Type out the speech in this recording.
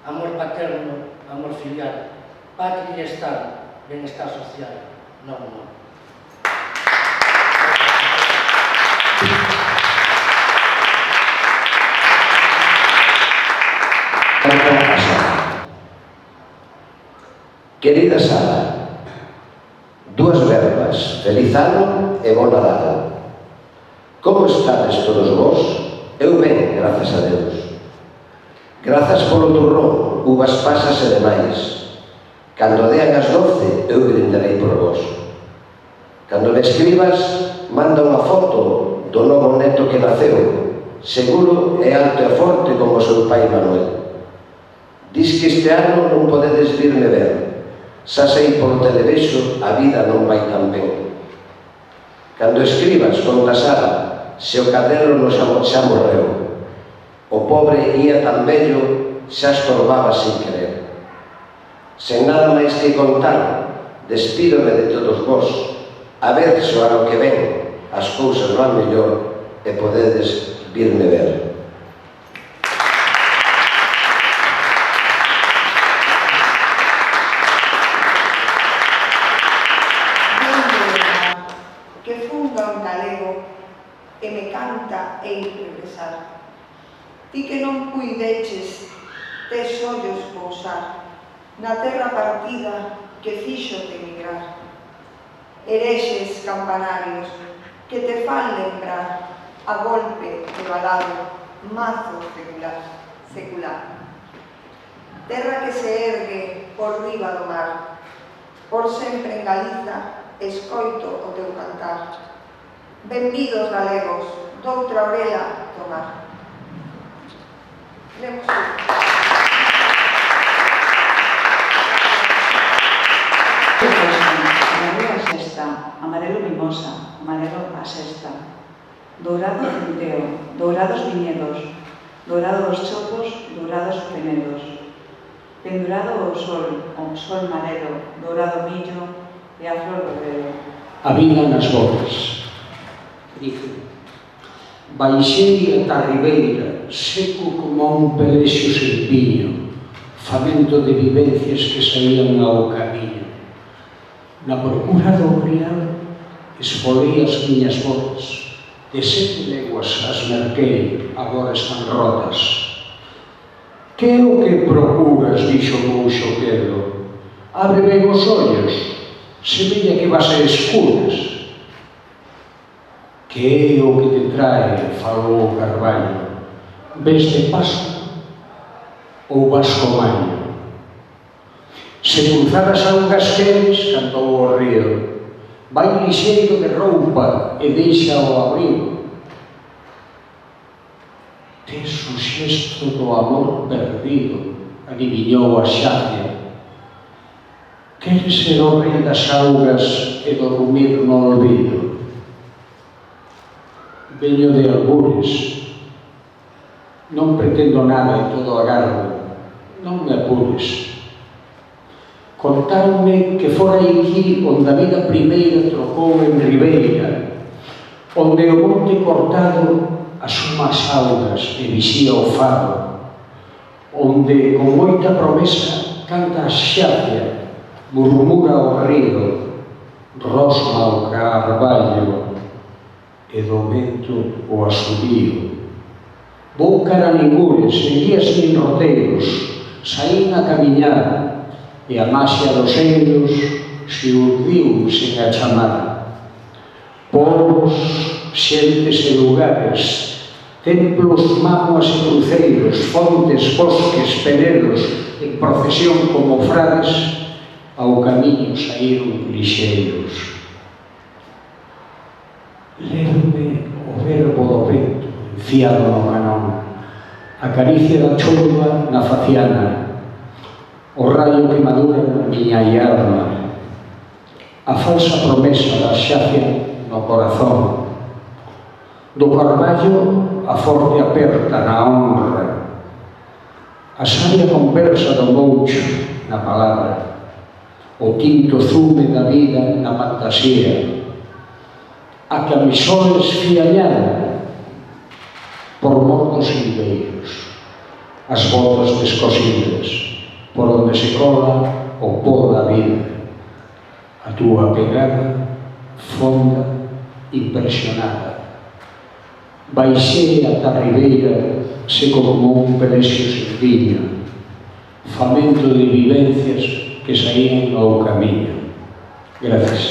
amor paterno, amor filial, patria e Estado, benestar social, non. Querida Sara, dúas verbas, feliz ano e bo Nadal. Como estades todos vos? Eu ben, grazas a Deus. Grazas polo turrón, uvas pasas e demais. Cando dean as 12, eu brindarei por vos. Cando me escribas, manda unha foto do novo neto que naceu. Seguro é alto e forte como o seu pai Manuel. Dis que este ano non podedes virme ver. Xa sei por televexo, a vida non vai tan ben. Cando escribas, conta Sara, se o cadelo xa morreu. O pobre ía tan vello, xa estorbaba sin querer. Sen nada máis que contar, despídome de todos vos, a ver se o ano que ven as cousas van mellor e podedes virme ver. Que funda un galego e me canta e ir regresar. Ti que non puideches tes ollos pousar na terra partida que fíxote emigrar. Herexes campanarios que te fan lembrar a golpe de balado mazo secular. Terra que se ergue por riba do mar, por sempre en Galiza escoito o teu cantar. Benvidos galegos, doutra orela tomar. Lemos amarelo a sexta, amarelo mimosa, amarelo a sexta. Dourado o centeo, dourados viñedos, dourado os chopos, dourados os penedos. Pendurado o sol marelo, dourado o millo e a flor do grelo. A vida nas botas, dice. Baixei ata a ribeira, seco como un pelexo sen piño, famento de vivencias que saían ao camiño. Na procura do real, esfolei as miñas botas, de 7 leguas as merquei, agora están rotas. Que é o que procuras, dixo o meu xoquero? Abre ben os ollos, semella que vas a escuras. Que é o que te trae, falou o Carballo? Ves de paso ou vas co maño? Se cruzadas augas queres, cantou o río, vai lixeiro de roupa e deixa o abrigo. Tes o xesto do amor perdido, adiviñou a Xacia. Queres ser o rei das augas e dormir no olvido? Veño de albures, non pretendo nada e todo agardo, non me apures. Contaronme que fora aquí onde a vida primeira trocou en ribeira, onde o monte cortado asuma as augas e vixía o fado, onde con moita promesa canta a Xacia, murmura o río, rosma o carballo, e do vento o asubío. Vou cara a ningures, en guías nin roteiros, saín a camiñar, e a maxia dos eiros se urdiu sen a chamar. Povos, xentes e lugares, templos, mágoas e cruceiros, fontes, bosques, penedos, en procesión como frades, ao camiño saíron lixeiros. Lerme o verbo do vento enfiado no canón, a caricia da chorba na faciana, o raio que madura na miña alma, a falsa promesa da Xacia no corazón, do Carballo a forte aperta na honra, a sabia conversa do moucho na palabra, o tinto zume da vida na fantasía, a camisoles fiañada por mor dos silveiros, as botas descosibles, por onde se cola o pó da vida. A túa pegada, fonda, impresionada. Baixei ata a ribeira, seco como un pelexio sen viño, famento de vivencias que saían ao camiño. Gracias.